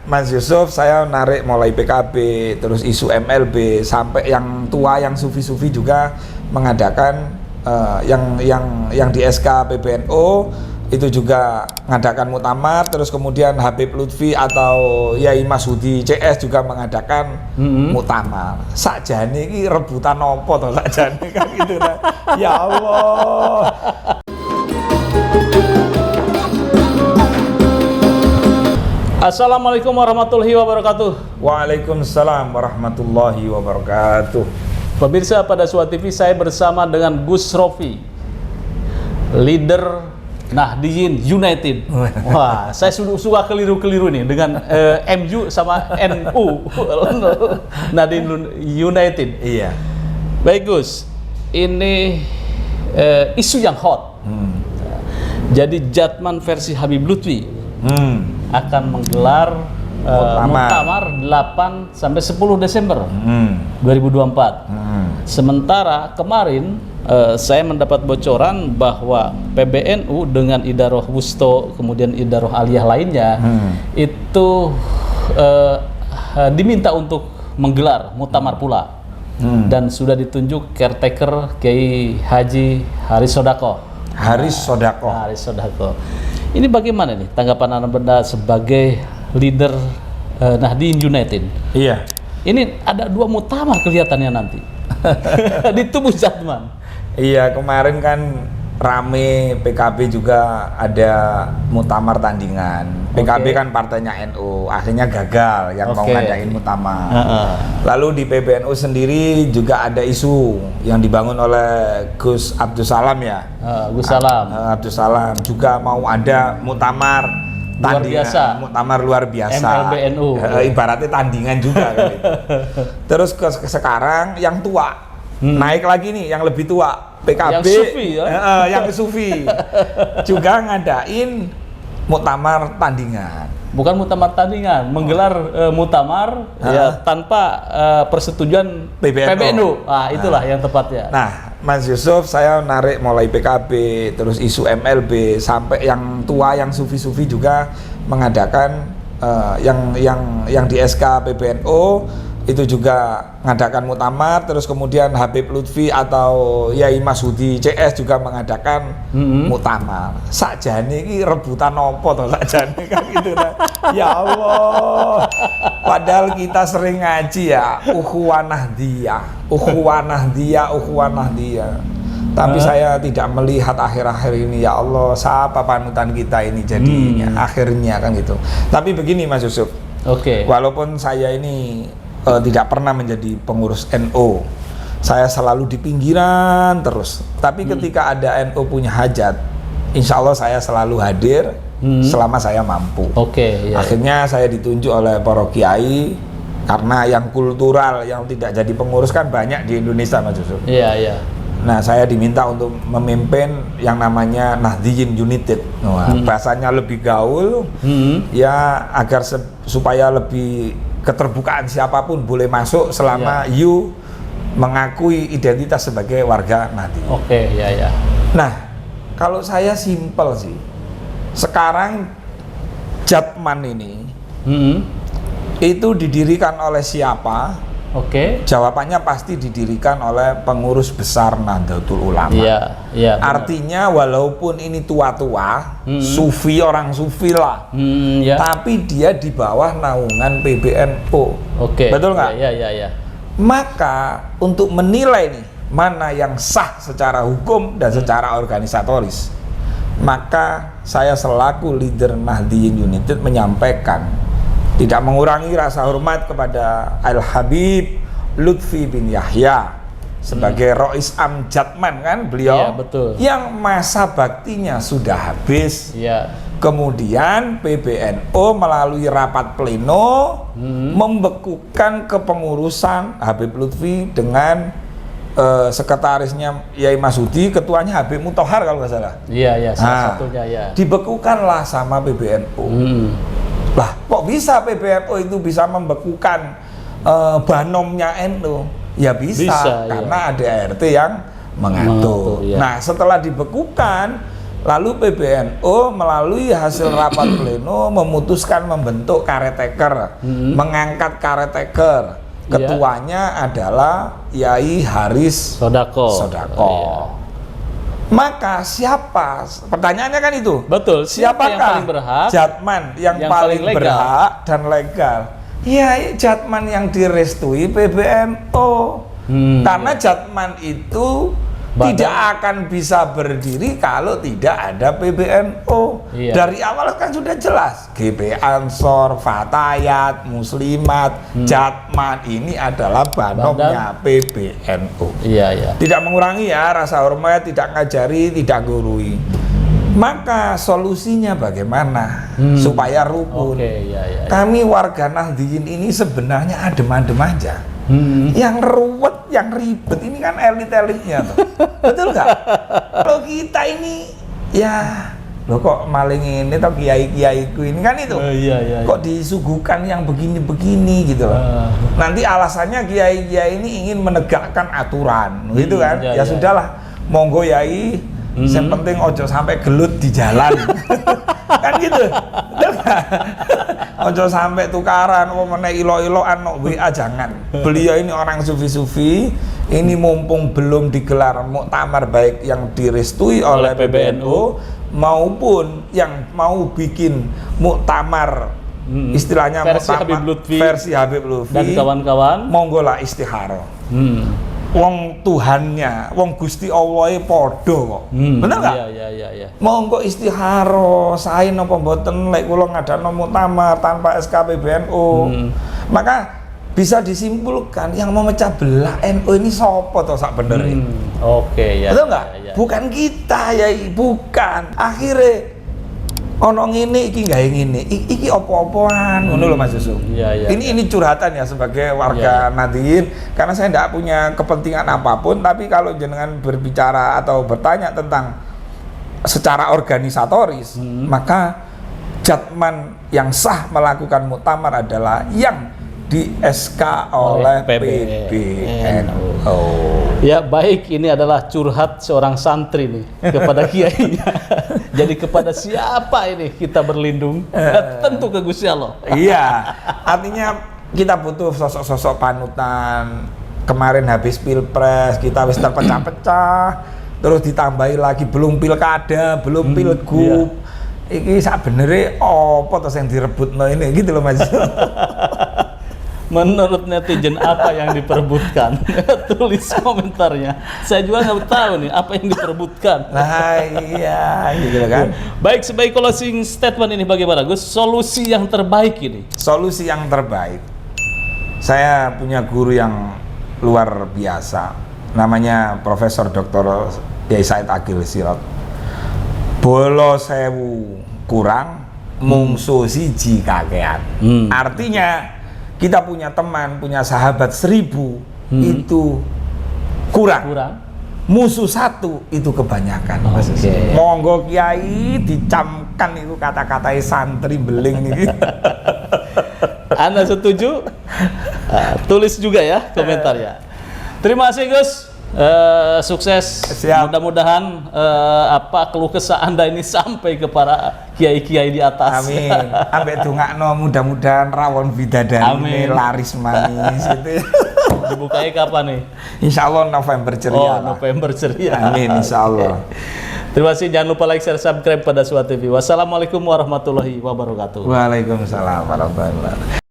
Mas Yusuf, saya narik mulai PKB, terus isu MLB, sampai yang tua, yang sufi-sufi juga mengadakan yang di SK PBNU itu juga mengadakan muktamar, terus kemudian Habib Lutfi atau Yai Masudi CS juga mengadakan muktamar. Sakjane iki rebutan opo to sakjane kan gitu nah. Ya Allah. Assalamualaikum warahmatullahi wabarakatuh. Waalaikumsalam warahmatullahi wabarakatuh. Pemirsa, pada Suara TV saya bersama dengan Gus Rofi, leader Nahdliyin United. Wah, saya suka keliru-keliru nih dengan MU sama NU. Nahdliyin United. Iya. Baik Gus, ini isu yang hot. Jadi Jatman versi Habib Lutfi akan menggelar muktamar 8 sampai 10 Desember 2024. Sementara kemarin saya mendapat bocoran bahwa PBNU dengan Idaroh Wusto kemudian Idaroh Aliyah lainnya itu diminta untuk menggelar muktamar pula. Dan sudah ditunjuk caretaker Kiai Haji Haris Sodako. Haris Sodako. Ini bagaimana nih tanggapan Anda sebagai leader Nahdliyin United? Iya. Ini ada 2 muktamar kelihatannya nanti di tubuh Jatman. Iya, kemarin kan rame PKB juga ada muktamar tandingan. PKB kan partainya NU, akhirnya gagal yang mau ngadain muktamar. Lalu di PBNU sendiri juga ada isu yang dibangun oleh Gus Abdus Salam ya. Gus Salam. Abdus Salam juga mau ada muktamar luar biasa. Muktamar luar biasa. MLBNU. Ibaratnya tandingan juga kan itu. Terus sekarang yang tua naik lagi nih, yang lebih tua, PKB yang sufi ya? Yang sufi juga ngadain muktamar tandingan. Bukan muktamar tandingan, menggelar muktamar ya tanpa persetujuan PBNU. Itulah yang tepatnya. Nah, Mas Yusuf, saya narik mulai PKB, terus isu MLB, sampai yang tua, yang sufi-sufi juga mengadakan yang di SK PBNU itu juga mengadakan muktamar, terus kemudian Habib Lutfi atau Yai Masudi CS juga mengadakan muktamar. Sakjane iki rebutan opo to sakjane kan gitu nah. Ya Allah. Padahal kita sering ngaji ya, ukhuwah Nahdliyah. Tapi saya tidak melihat akhir-akhir ini, ya Allah, siapa panutan kita ini jadinya akhirnya kan gitu. Tapi begini Mas Yusuf. Walaupun saya ini tidak pernah menjadi pengurus NU, saya selalu di pinggiran terus. Tapi ketika ada NU punya hajat, insya Allah saya selalu hadir selama saya mampu. Akhirnya saya ditunjuk oleh para kiai, karena yang kultural yang tidak jadi pengurus kan banyak di Indonesia Mas Yusuf. Nah, saya diminta untuk memimpin yang namanya Nahdliyin United. Bahasanya lebih gaul, ya agar supaya lebih keterbukaan, siapapun boleh masuk selama you mengakui identitas sebagai warga Nahdliyin. Nah, kalau saya simpel sih, sekarang Jatman ini itu didirikan oleh siapa? Jawabannya pasti didirikan oleh pengurus besar Nahdlatul Ulama. Artinya walaupun ini tua-tua, sufi, orang sufi lah, tapi dia di bawah naungan PBNU. Betul nggak? Maka untuk menilai nih mana yang sah secara hukum dan secara organisatoris, maka saya selaku leader Nahdliyin United menyampaikan, tidak mengurangi rasa hormat kepada Al-Habib Lutfi bin Yahya sebagai Rois Am Jatman kan beliau, yang masa baktinya sudah habis. Kemudian PBNU melalui rapat pleno membekukan kepengurusan Habib Lutfi dengan sekretarisnya Yai Masudi, ketuanya Habib Muthohar kalau nggak salah. Salah satunya ya. Dibekukanlah sama PBNU. Lah, kok bisa PBNU itu bisa membekukan banomnya NU? Ya bisa karena ada ART yang mengatur. Nah, setelah dibekukan, Lalu PBNU melalui hasil rapat pleno memutuskan membentuk caretaker, mengangkat caretaker. Ketuanya adalah Yai Haris Sodako. Maka siapa? Pertanyaannya kan itu. Betul. Siapakah yang paling berhak? Jatman yang paling berhak dan legal. Ya, Jatman yang direstui PBNU. Karena Jatman itu tidak akan bisa berdiri kalau tidak ada PBNU. Dari awal kan sudah jelas, GP Ansor, Fatayat, Muslimat, Jatman ini adalah banomnya PBNU. Tidak mengurangi ya rasa hormat, tidak ngajari, tidak gurui. Maka solusinya bagaimana supaya rukun? Kami warga Nahdliyin ini sebenarnya adem-adem aja. Yang ruwet, yang ribet ini kan elit-elitnya tuh. Betul nggak? Kalau kita ini ya loh kok maling ini atau kiai-kiaiku ini kan itu. Kok disuguhkan yang begini-begini gitu loh. Nanti alasannya kiai-kiai ini ingin menegakkan aturan gitu kan. Ya sudahlah, monggo yai. Yang penting ojo sampai gelut di jalan. Kan gitu. Ojo sampai tukaran, ilo-iloan, WA jangan. Beliau ini orang sufi-sufi. Ini mumpung belum digelar muktamar baik yang direstui oleh PBNU maupun yang mau bikin muktamar istilahnya versi Habib Lutfi dan kawan-kawan. Monggo lah istikharah. Wong Tuhannya, wong Gusti Allah podo kok. Bener nggak? Iya. Monggo istiharo, sae napa mboten lek kula ngadakno muktamar tanpa SK PBNU. Maka bisa disimpulkan yang memecah belah NU ini sapa to sak bener ini? Betul nggak? Bukan kita ya, bukan. Akhirnya ono ngene iki gawe ngene. Iki opo-opoan ngono lho Mas Yusuf. Ini curhatan ya sebagai warga Nahdliyin karena saya tidak punya kepentingan apapun, tapi kalau jenengan berbicara atau bertanya tentang secara organisatoris, maka Jatman yang sah melakukan muktamar adalah yang di SK oleh PBNU. Ya baik, ini adalah curhat seorang santri nih kepada kiainya. Jadi kepada siapa ini kita berlindung? Tentu ke Gusti Allah. Iya, artinya kita butuh sosok-sosok panutan. Kemarin habis pilpres kita wis terpecah-pecah, terus ditambahi lagi belum pilkada, belum pilgub. Iki sak benere apa to sing direbutno ini gitu loh Mas. Menurut netizen apa yang diperebutkan? Tulis komentarnya. Saya juga nggak tahu nih apa yang diperebutkan. Nah iya, gitu kan. Baik, sebagai closing statement ini bagaimana Gus? Solusi yang terbaik ini? Solusi yang terbaik. Saya punya guru yang luar biasa. Namanya Profesor Dr. Yai Said Agil Sirot. Bolo sewu kurang, mungsu siji kakean. Artinya kita punya teman, punya sahabat 1000 itu kurang. Musuh 1 itu kebanyakan. Monggo kiai dicamkan itu kata-kata santri beling nih. Anda setuju? Tulis juga ya komentarnya. Terima kasih Gus. Sukses. Mudah-mudahan keluh kesah Anda ini sampai ke para kiai-kiai di atas. Amin. Ambek dongakno mudah-mudahan rawon bidadari laris manis gitu. Dibukai kapan nih? Insya Allah November ceria. November ceria. Amin insya Allah. Terima kasih, jangan lupa like, share, subscribe pada Suara TV. Wassalamualaikum warahmatullahi wabarakatuh. Waalaikumsalam warahmatullahi wabarakatuh.